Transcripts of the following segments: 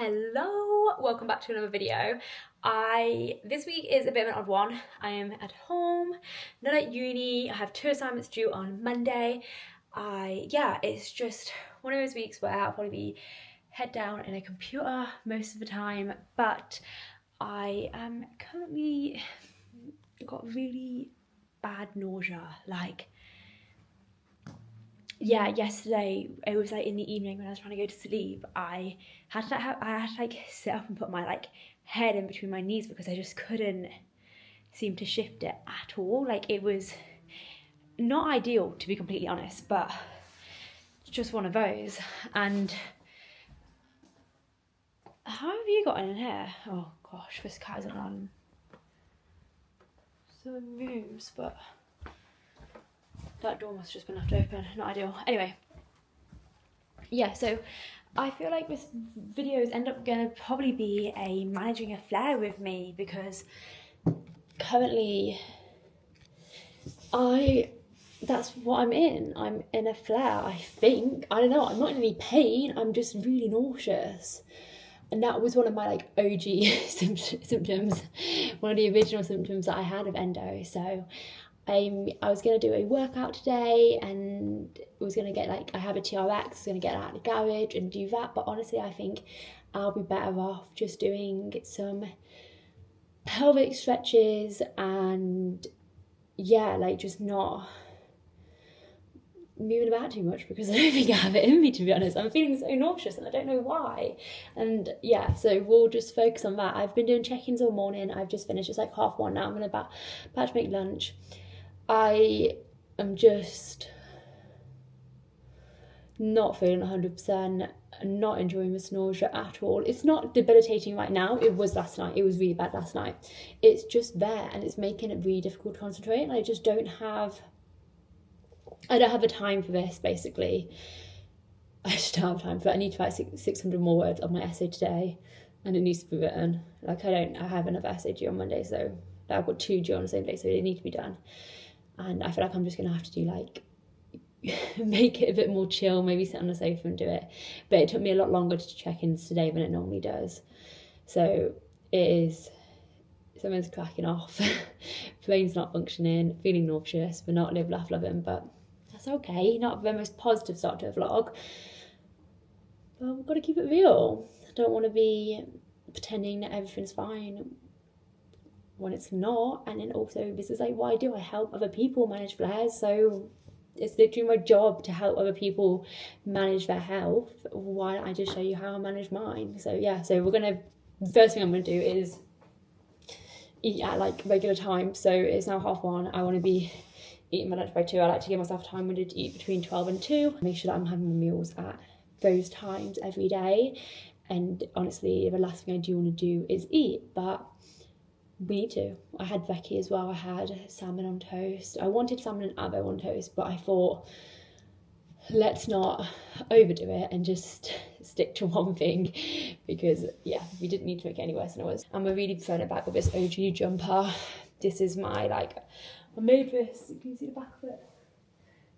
Hello, welcome back to another video. This week is a bit of an odd one. I am at home, not at uni. I have 2 assignments due on Monday. It's just one of those weeks where I'll probably be head down in a computer most of the time, but I am currently got really bad nausea. Yesterday it was like in the evening when I was trying to go to sleep. I had to sit up and put my head in between my knees because I just couldn't seem to shift it at all. It was not ideal, to be completely honest, but it's just one of those. And how have you gotten in here? Oh gosh, this cat isn't on some moves, but that door must have just been left open. Not ideal. Anyway, yeah, so I feel like this videos end up going to probably be a managing a flare with me, because currently that's what I'm in. I'm in a flare, I think. I don't know, I'm not in any pain, I'm just really nauseous. And that was one of my OG symptoms, one of the original symptoms that I had of endo. So I was going to do a workout today and was going to get I have a TRX, I was going to get out of the garage and do that. But honestly, I think I'll be better off just doing some pelvic stretches and just not moving about too much, because I don't think I have it in me, to be honest. I'm feeling so nauseous and I don't know why. And yeah, so we'll just focus on that. I've been doing check-ins all morning. I've just finished. It's 1:30 now. I'm going to about to make lunch. I am just not feeling 100%, not enjoying this nausea at all. It's not debilitating right now. It was last night. It was really bad last night. It's just there and it's making it really difficult to concentrate, and I don't have the time for this, basically. I just don't have time for it. I need to write 600 more words on my essay today, and it needs to be written. I have another essay due on Monday, so I've got 2 due on the same day, so they need to be done. And I feel like I'm just going to have to do make it a bit more chill, maybe sit on the sofa and do it. But it took me a lot longer to check-ins today than it normally does. So someone's cracking off, brain's not functioning, feeling nauseous, but not live, laugh, loving. But that's okay, not the most positive start to a vlog. But we've got to keep it real. I don't want to be pretending that everything's fine when it's not. And then also, this is what I do. I help other people manage flares, so it's literally my job to help other people manage their health. Why don't I just show you how I manage mine? So yeah, so first thing I'm gonna do is eat at regular time. So it's now 1:30. I want to be eating my lunch by 2. I like to give myself time window to eat between 12 and 2. Make sure that I'm having my meals at those times every day. And honestly, the last thing I do want to do is eat, but we need to. I had Becky as well. I had salmon on toast. I wanted salmon and avo on toast, but I thought, let's not overdo it and just stick to one thing, because we didn't need to make it any worse than it was. And we're really throwing it back with this OG jumper. This is my I made this. Can you see the back of it?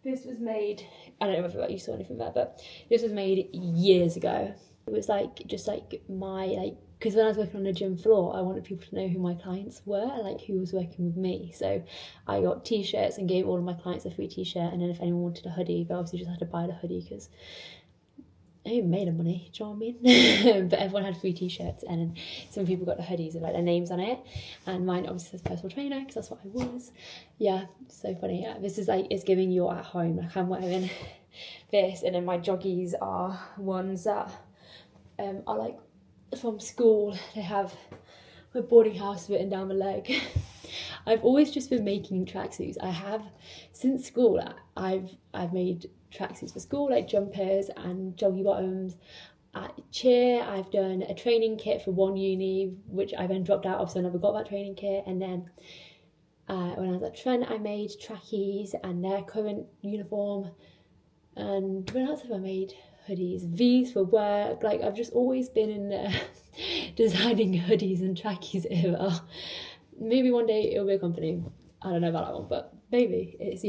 This was made, I don't know whether you saw anything there, but this was made years ago. It was just my because when I was working on the gym floor, I wanted people to know who my clients were and who was working with me. So I got t-shirts and gave all of my clients a free t-shirt, and then if anyone wanted a hoodie, they obviously just had to buy the hoodie, because I even made them money, do you know what I mean? But everyone had free t-shirts, and then some people got the hoodies with their names on it, and mine obviously says personal trainer, because that's what I was. Yeah, so funny. Yeah, this is it's giving you at home. I'm wearing this, and then my joggies are ones that are from school. They have my boarding house written down the leg. I've always just been making tracksuits. I have since school. I've made tracksuits for school, jumpers and joggy bottoms. At cheer, I've done a training kit for one uni, which I then dropped out of, so I never got that training kit. And then when I was at Trent, I made trackies and their current uniform. And when else have I made? Hoodies, V's for work. I've just always been in the designing hoodies and trackies era. Maybe one day it'll be a company. I don't know about that one, but maybe it's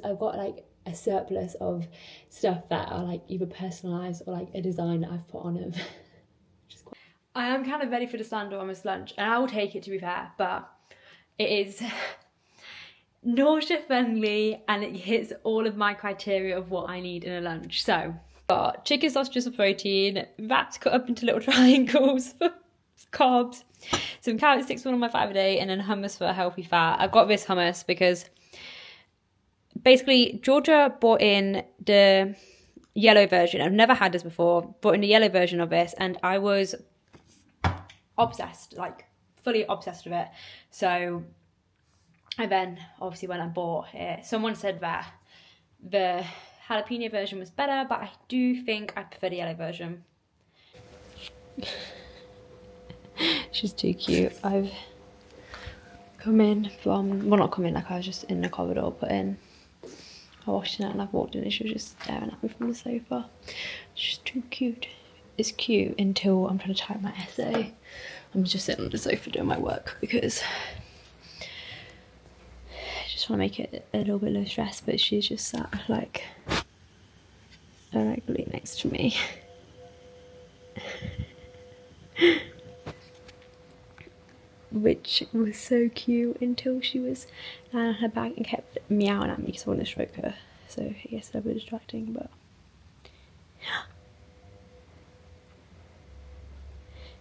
I've got a surplus of stuff that are either personalized or a design that I've put on them. Which is quite I am kind of ready for the standard almost lunch, and I will take it, to be fair, but it is nausea friendly and it hits all of my criteria of what I need in a lunch. So, got chicken sausages for protein, wraps cut up into little triangles for carbs, some carrot sticks for one of my 5 a day, and then hummus for a healthy fat. I've got this hummus because basically Georgia bought in the yellow version. I've never had this before, bought in the yellow version of this, and I was obsessed, like fully obsessed with it. So I then obviously went and bought it. Someone said that the jalapeno version was better, but I do think I prefer the yellow version. She's too cute. I've come in from, well, not come in, like I was just in the corridor, but I washed it and I've walked in and she was just staring at me from the sofa. She's too cute. It's cute until I'm trying to type my essay. I'm just sitting on the sofa doing my work because I just want to make it a little bit low stress, but she's just sat like directly next to me. Which was so cute until she was lying on her back and kept meowing at me because I wanted to stroke her. So I guess that was distracting, but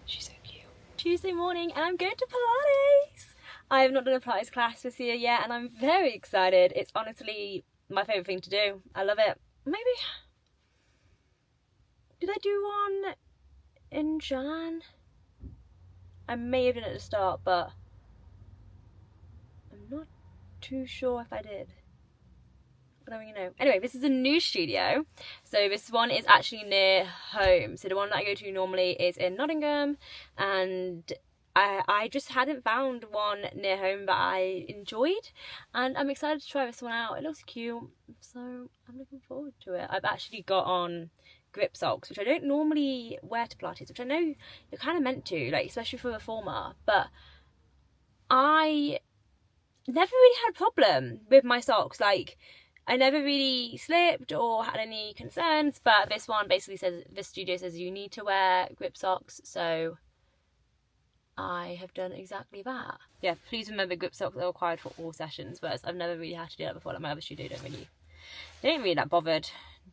she's so cute. Tuesday morning and I'm going to Pilates. I have not done a Pilates class this year yet and I'm very excited. It's honestly my favourite thing to do. I love it. Maybe, did I do one in Jan? I may have done it at the start, but I'm not too sure if I did. I don't really know. Anyway, this is a new studio. So this one is actually near home. So the one that I go to normally is in Nottingham, and I just hadn't found one near home that I enjoyed, and I'm excited to try this one out. It looks cute, so I'm looking forward to it. I've actually got on grip socks, which I don't normally wear to Pilates, which I know you're kind of meant to, like especially for a reformer, but I never really had a problem with my socks. Like I never really slipped or had any concerns, but this one basically says, this studio says you need to wear grip socks, so I have done exactly that. Yeah, please remember grip socks are required for all sessions, but I've never really had to do that before. Like my other studio they ain't really that bothered.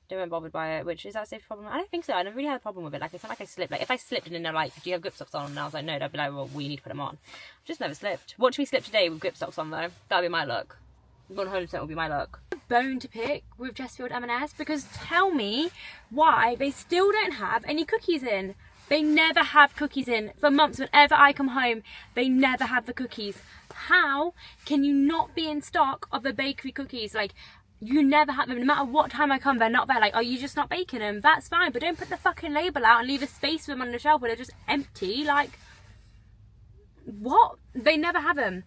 They weren't bothered by it, which is that a safe problem? I don't think so. I never really had a problem with it. Like it's not like I slipped. Like if I slipped and then they're like, do you have grip socks on? And I was like, no, they'd be like, well, we need to put them on. I've just never slipped. Watch me slip today with grip socks on though. That'll be my look. 100% will be my look. Bone to pick with Chesterfield M&S, because tell me why they still don't have any cookies in. They never have cookies in. For months, whenever I come home, they never have the cookies. How can you not be in stock of the bakery cookies? Like, you never have them. No matter what time I come, they're not there. Like, are you just not baking them? That's fine, but don't put the fucking label out and leave a space for them on the shelf where they're just empty. Like, what? They never have them.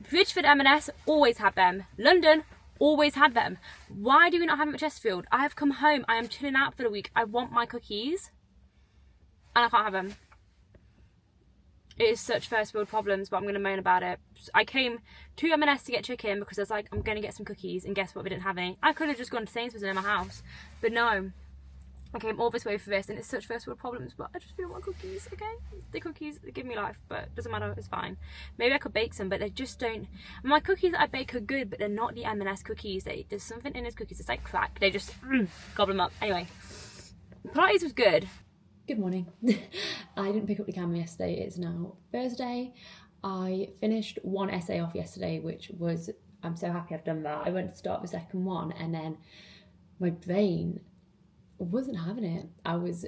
Bridgeford M&S always have them. London always had them. Why do we not have them at Chesterfield? I have come home. I am chilling out for the week. I want my cookies. And I can't have them. It is such first world problems, but I'm going to moan about it. I came to M&S to get chicken because I was like, I'm going to get some cookies, and guess what? We didn't have any. I could have just gone to Sainsbury's in my house, but no. I came all this way for this, and it's such first world problems, but I just really want cookies, okay? The cookies give me life, but it doesn't matter, it's fine. Maybe I could bake some, but they just don't. My cookies that I bake are good, but they're not the M&S cookies. There's something in those cookies, it's like crack. They just gobble them up. Anyway, Pilates was good. Good morning. I didn't pick up the camera yesterday. It's now Thursday. I finished one essay off yesterday, which was, I'm so happy I've done that. I went to start the second one and then my brain wasn't having it. I was,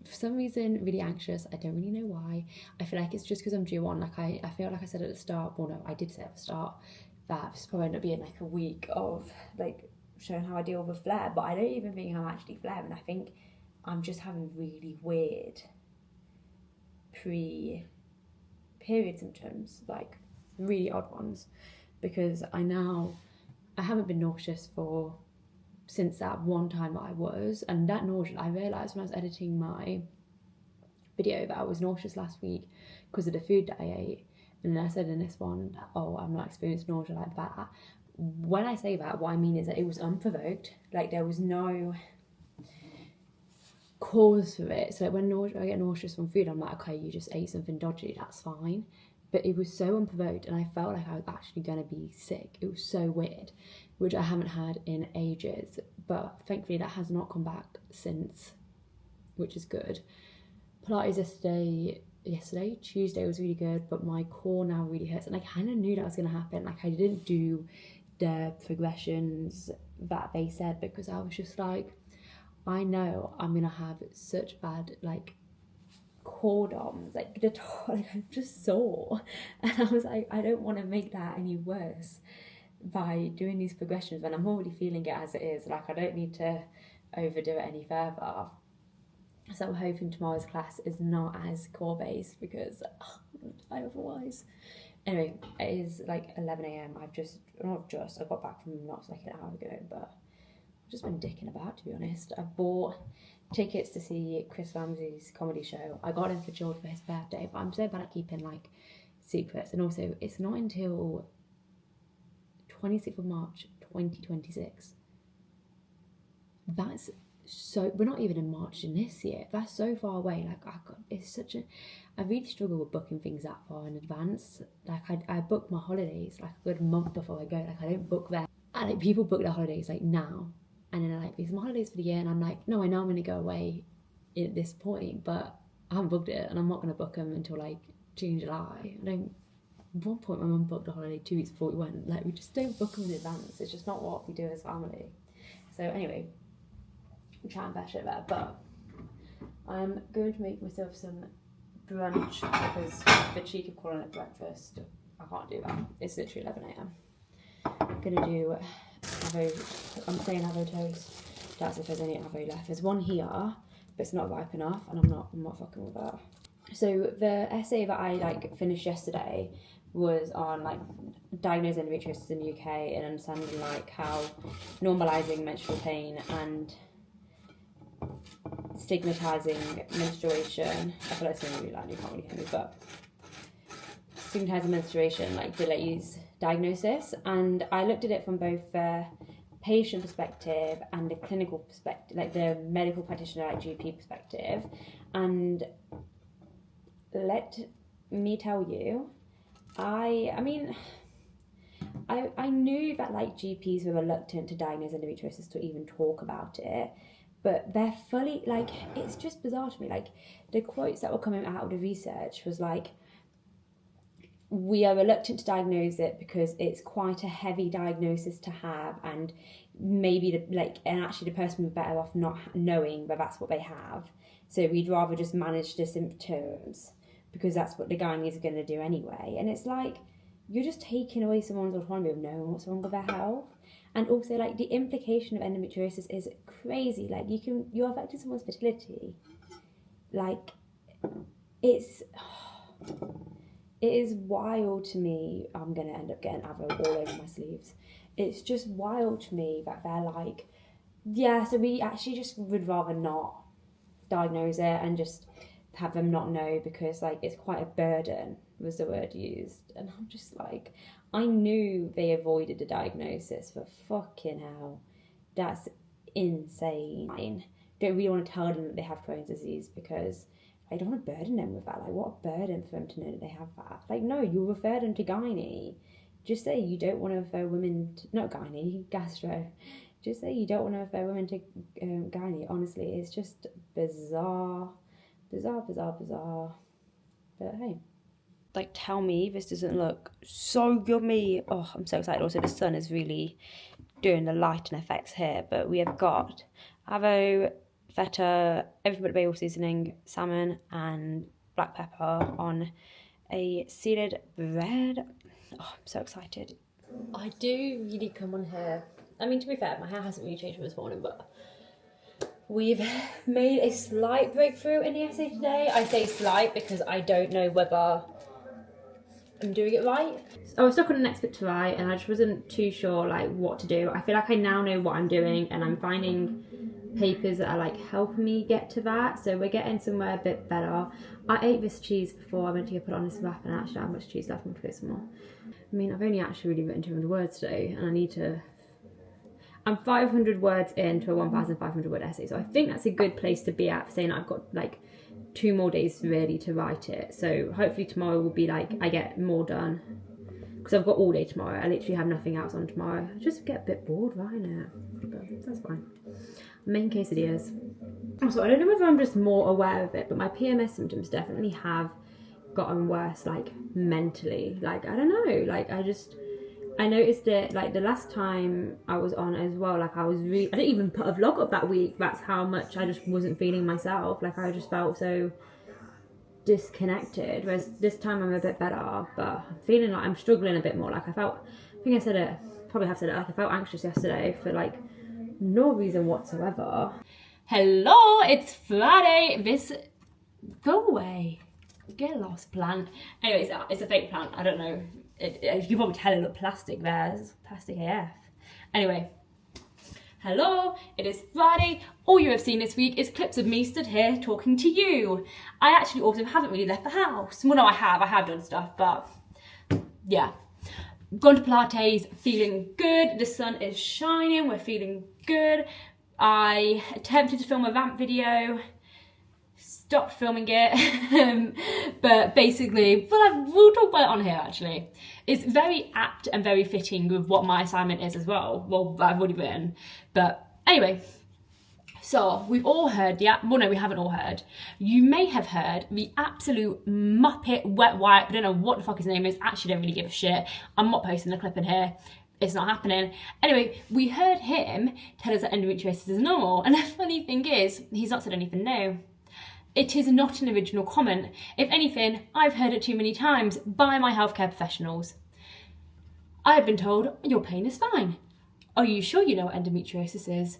for some reason, really anxious. I don't really know why. I feel like it's just because I'm due on. Like I feel like I said at the start, well no, I did say at the start that this probably end up being like a week of like showing how I deal with flare, but I don't even think I'm actually flaring. I think I'm just having really weird pre-period symptoms, like really odd ones, because I haven't been nauseous since that one time that I was, and that nausea, I realised when I was editing my video that I was nauseous last week because of the food that I ate, and then I said in this one, oh, I'm not experienced nausea like that. When I say that, what I mean is that it was unprovoked, like there was no cause for it. So like when I get nauseous from food, I'm like, okay, you just ate something dodgy, that's fine. But it was so unprovoked, and I felt like I was actually going to be sick. It was so weird, which I haven't had in ages. But thankfully that has not come back since, which is good. Pilates yesterday, Tuesday, was really good, but my core now really hurts. And I kind of knew that was going to happen. Like, I didn't do the progressions that they said, because I was just like, I know I'm going to have such bad, like, core DOMs, like I'm just sore, and I was like, I don't want to make that any worse by doing these progressions when I'm already feeling it as it is. Like, I don't need to overdo it any further. So I'm hoping tomorrow's class is not as core based, because I otherwise. Anyway, it is like 11 a.m. I got back from not like an hour ago, but I've just been dicking about, to be honest. I bought tickets to see Chris Ramsey's comedy show. I got him for George for his birthday, but I'm so bad at keeping like secrets. And also, it's not until 26th of March 2026. That's so, we're not even in March in this year. That's so far away. Like, I really struggle with booking things that far in advance. Like, I book my holidays like a good month before I go. Like, I don't book them. And like, people book their holidays like now, and then they're like, these are my holidays for the year, and I'm like, no, I know I'm going to go away at this point, but I haven't booked it, and I'm not going to book them until like June, July. At one point my mum booked a holiday 2 weeks before we went. Like, we just don't book them in advance. It's just not what we do as family. So anyway, I'm trying to bash it there, but I'm going to make myself some brunch, because the cheek of calling it breakfast, I can't do that. It's literally 11 a.m. I'm going to do I'm saying avo toast. That's if there's any avo left. There's one here, but it's not ripe enough, and I'm not fucking with that. So the essay that I like finished yesterday was on like diagnosing endometriosis in the UK and understanding like how normalising menstrual pain and stigmatising menstruation. I feel like it's really loud, you can't really hear me, but stigmatising menstruation like delays diagnosis. And I looked at it from both the patient perspective and the clinical perspective, like the medical practitioner, like GP perspective. And let me tell you, I knew that like GPs were reluctant to diagnose endometriosis, to even talk about it, but they're fully, like, it's just bizarre to me. Like, the quotes that were coming out of the research was like, we are reluctant to diagnose it because it's quite a heavy diagnosis to have, and maybe actually the person would be better off not knowing that that's what they have. So we'd rather just manage the symptoms, because that's what the gynaes are going to do anyway. And it's like, you're just taking away someone's autonomy of knowing what's wrong with their health. And also, like, the implication of endometriosis is crazy. Like, you're affecting someone's fertility. Like, it is wild to me. I'm going to end up getting avo all over my sleeves. It's just wild to me that they're like, yeah, so we actually just would rather not diagnose it and just have them not know, because like it's quite a burden, was the word used. And I'm just like, I knew they avoided the diagnosis, but fucking hell, that's insane. Don't really want to tell them that they have Crohn's disease, because I don't want to burden them with that. Like, what a burden for them to know that they have that. Like, no, you refer them to gynae. Just say you don't want to refer women to, not gynae, gastro. Just say you don't want to refer women to gynae. Honestly, it's just bizarre. But hey. Like, tell me this doesn't look so yummy. Oh, I'm so excited. Also, the sun is really doing the lighting effects here. But we have got avo, feta, everything but bagel seasoning, salmon, and black pepper on a seeded bread. Oh, I'm so excited. I do really come on here. I mean, to be fair, my hair hasn't really changed from this morning, but we've made a slight breakthrough in the essay today. I say slight because I don't know whether I'm doing it right. I was stuck on the next bit to write, and I just wasn't too sure like what to do. I feel like I now know what I'm doing, and I'm finding papers that are like helping me get to that, so we're getting somewhere a bit better. I ate this cheese before I went to go put it on this wrap, and I actually don't have much cheese left. I'm going to put some more. I mean, I've only actually really written 200 words today, and I'm 500 words into a 1,500 word essay, so I think that's a good place to be at for saying I've got like 2 more days really to write it. So hopefully tomorrow will be like I get more done, because I've got all day tomorrow. I literally have nothing else on tomorrow. I just get a bit bored writing it, but that's fine. I'm making quesadillas. Also, I don't know whether I'm just more aware of it, but my PMS symptoms definitely have gotten worse, like mentally. Like, I don't know, like I noticed it like the last time I was on as well. Like I didn't even put a vlog up that week. That's how much I just wasn't feeling myself. Like I just felt so disconnected, whereas this time I'm a bit better, but I'm feeling like I'm struggling a bit more. Like I think I said it, probably have said it, like I felt anxious yesterday for like no reason whatsoever. Hello, it's Friday. Go away, get lost, plant. Anyway, it's a fake plant. I don't know. You can probably tell it looked plastic there. It's plastic AF. Anyway, hello, it is Friday. All you have seen this week is clips of me stood here talking to you. I actually also haven't really left the house. Well, no, I have done stuff, but yeah. Gone to Pilates, feeling good. The sun is shining, we're feeling good. I attempted to film a rant video, stopped filming it, but basically, we'll talk about it on here actually. It's very apt and very fitting with what my assignment is as well. Well, I've already written, but anyway. So we've all heard well no, we haven't all heard. You may have heard the absolute muppet wet wipe. I don't know what the fuck his name is. Actually don't really give a shit. I'm not posting the clip in here. It's not happening. Anyway, we heard him tell us that endometriosis is normal. And the funny thing is, he's not said anything new. It is not an original comment. If anything, I've heard it too many times by my healthcare professionals. I have been told, your pain is fine. Are you sure you know what endometriosis is?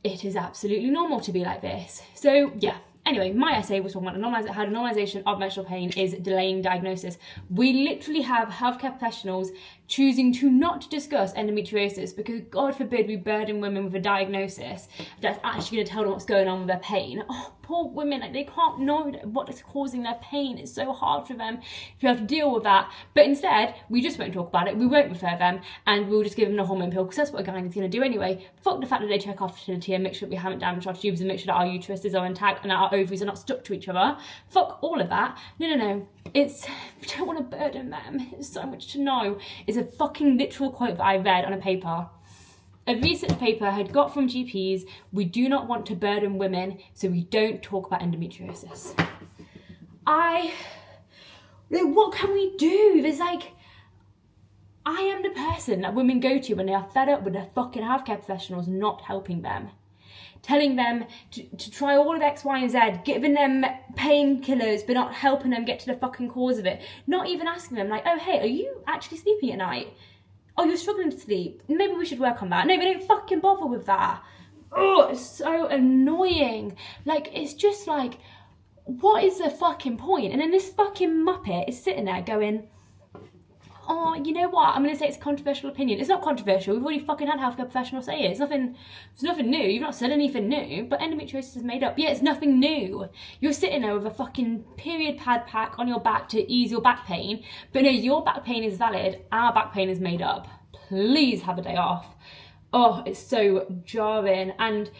It is absolutely normal to be like this. So yeah, anyway, my essay was talking about how the normalisation of menstrual pain is delaying diagnosis. We literally have healthcare professionals choosing to not discuss endometriosis because God forbid we burden women with a diagnosis that's actually going to tell them what's going on with their pain. Oh, poor women, like, they can't know what is causing their pain. It's so hard for them to have to deal with that. But instead, we just won't talk about it. We won't refer them, and we'll just give them a hormone pill because that's what a gynae is going to do anyway. Fuck the fact that they check our fertility and make sure that we haven't damaged our tubes and make sure that our uteruses are intact and that our ovaries are not stuck to each other. Fuck all of that. No. We don't want to burden them. It's so much to know. It's a fucking literal quote that I read on a paper. A research paper I had got from GPs. We do not want to burden women, so we don't talk about endometriosis. What can we do? I am the person that women go to when they are fed up with their fucking healthcare professionals not helping them. Telling them to try all of X, Y, and Z, giving them painkillers, but not helping them get to the fucking cause of it. Not even asking them, like, oh, hey, are you actually sleeping at night? Oh, you're struggling to sleep. Maybe we should work on that. No, they don't fucking bother with that. Oh, it's so annoying. Like, it's just like, what is the fucking point? And then this fucking muppet is sitting there going, oh, you know what? I'm going to say it's a controversial opinion. It's not controversial. We've already fucking had healthcare professionals say it. It's nothing new. You've not said anything new, but endometriosis is made up. Yeah, it's nothing new. You're sitting there with a fucking period pad pack on your back to ease your back pain, but no, your back pain is valid. Our back pain is made up. Please have a day off. Oh, it's so jarring. And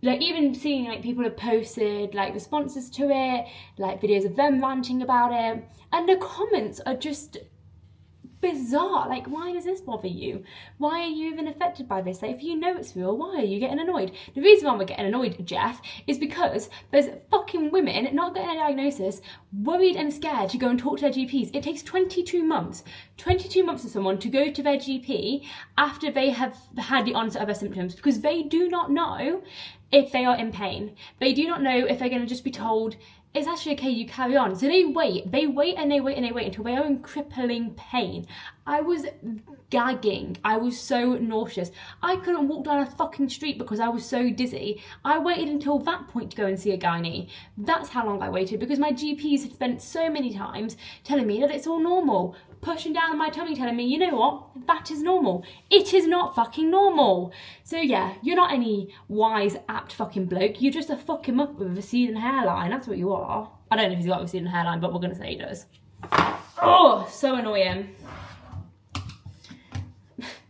like, even seeing like people have posted like responses to it, like videos of them ranting about it, and the comments are just bizarre. Like, why does this bother you? Why are you even affected by this? Like, if you know it's real, why are you getting annoyed? The reason why we're getting annoyed, Jeff, is because there's fucking women not getting a diagnosis, worried and scared to go and talk to their GPs. It takes 22 months for someone to go to their GP after they have had the onset of their symptoms, because they do not know if they are in pain. They do not know if they're going to just be told, it's actually okay, you carry on. So they wait until they are in crippling pain. I was gagging. I was so nauseous. I couldn't walk down a fucking street because I was so dizzy. I waited until that point to go and see a gynae. That's how long I waited, because my GPs had spent so many times telling me that it's all normal, pushing down my tummy, telling me, you know what, that is normal. It is not fucking normal. So yeah, you're not any wise, apt fucking bloke. You're just a fucking muppet with a receding hairline. That's what you are. I don't know if he's got a receding hairline, but we're going to say he does. Oh, so annoying.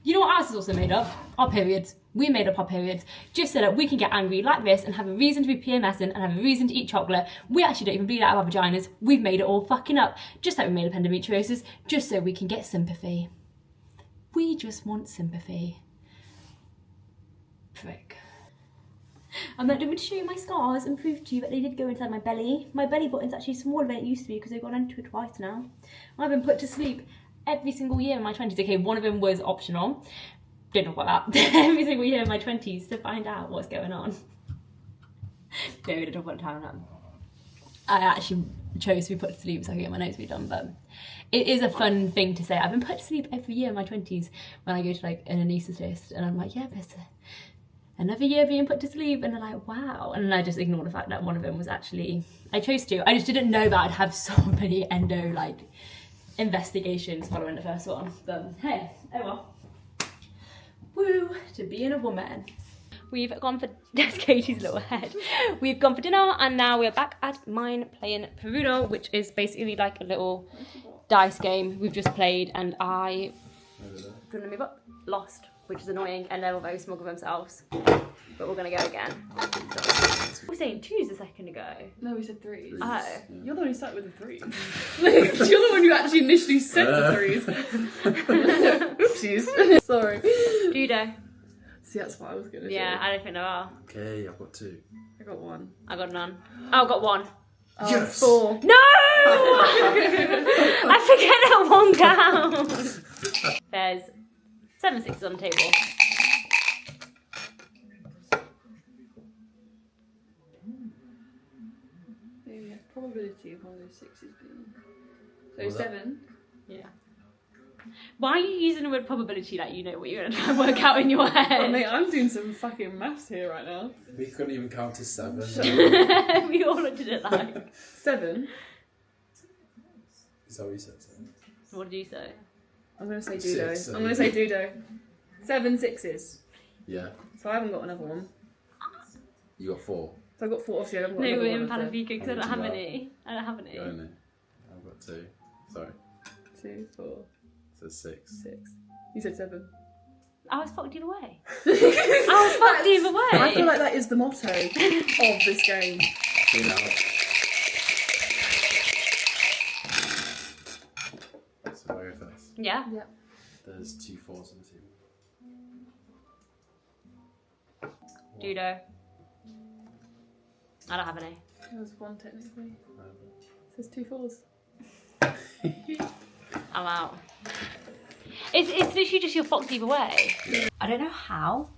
You know what else is also made up? Our periods. We made up our periods just so that we can get angry like this and have a reason to be PMSing and have a reason to eat chocolate. We actually don't even bleed out of our vaginas. We've made it all fucking up, just like we made up endometriosis, just so we can get sympathy. We just want sympathy. Prick. I'm not going to show you my scars and prove to you that they did go inside my belly. My belly button's actually smaller than it used to be because they've gone into it twice now. I've been put to sleep every single year in my 20s. Okay, one of them was optional. Don't know about that. Every single year in my 20s to find out what's going on. No, we don't talk about the time on. I actually chose to be put to sleep so I could get my notes redone, but it is a fun thing to say. I've been put to sleep every year in my 20s when I go to like an anaesthetist, and I'm like, yeah, but another year being put to sleep, and they're like, wow. And then I just ignore the fact that one of them was actually, I chose to. I just didn't know that I'd have so many endo like investigations following the first one. But hey, oh well. Woo, to being a woman. We've gone for, that's Katie's little head. We've gone for dinner and now we're back at mine playing Peruno, which is basically like a little dice game we've just played, and I, gonna move up, lost, which is annoying, and they're all very smug of themselves. But we're gonna go again. We were saying twos a second ago. No, we said threes. Oh. You're the one who started with the threes. You're the one who actually initially said the threes. Oopsies. Sorry. Judo. See, that's what I was going to do. Yeah, I don't think there are. Okay, I've got 2. I got 1. I got none. Oh, I got 1. Oh, Yes! 4. No! I forget that 1 down. There's 7 sixes on the table. Maybe a probability of one of those 6s being. So Was that- 7. Yeah. Why are you using the word probability like you know what you're going to try and work out in your Oh, head? mate, I'm doing some fucking maths here right now. We couldn't even count to 7. We all looked at it like. 7. Is that what you said? 7? What did you say? I'm going to say Dudo. 6, I'm going to say Dudo. 7 6s. Yeah. So I haven't got another one. You got 4. So I got 4, obviously I haven't got No, another we're one. in of them. Panafica because I don't How have much you any. I don't have any. You got any? I've got 2. Sorry. 2, 4, So 6. 6. You said 7. I was fucked either way. I was fucked either way. I feel like that is the motto of this game. You know. So I go first. Yeah. Yeah. There's 2 4s on the table. Judo. I don't have any. There's 1 technically. It says 2 4s. I'm out. It's literally just you're fucked either way. Yeah. I don't know how,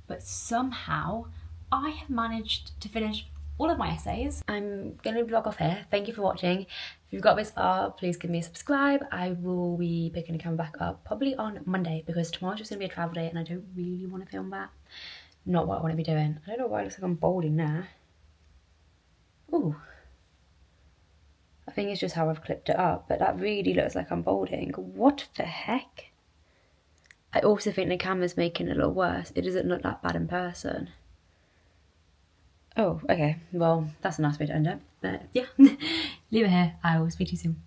but somehow I have managed to finish all of my essays. I'm going to vlog off here. Thank you for watching. If you've got this far, please give me a subscribe. I will be picking the camera back up probably on Monday because tomorrow's just going to be a travel day and I don't really want to film that. Not what I want to be doing. I don't know why it looks like I'm balding there. Ooh. I think it's just how I've clipped it up, but that really looks like I'm balding. What the heck? I also think the camera's making it a little worse. It doesn't look that bad in person. Oh, okay. Well, that's a nice way to end it. But yeah, leave it here. I will speak to you soon.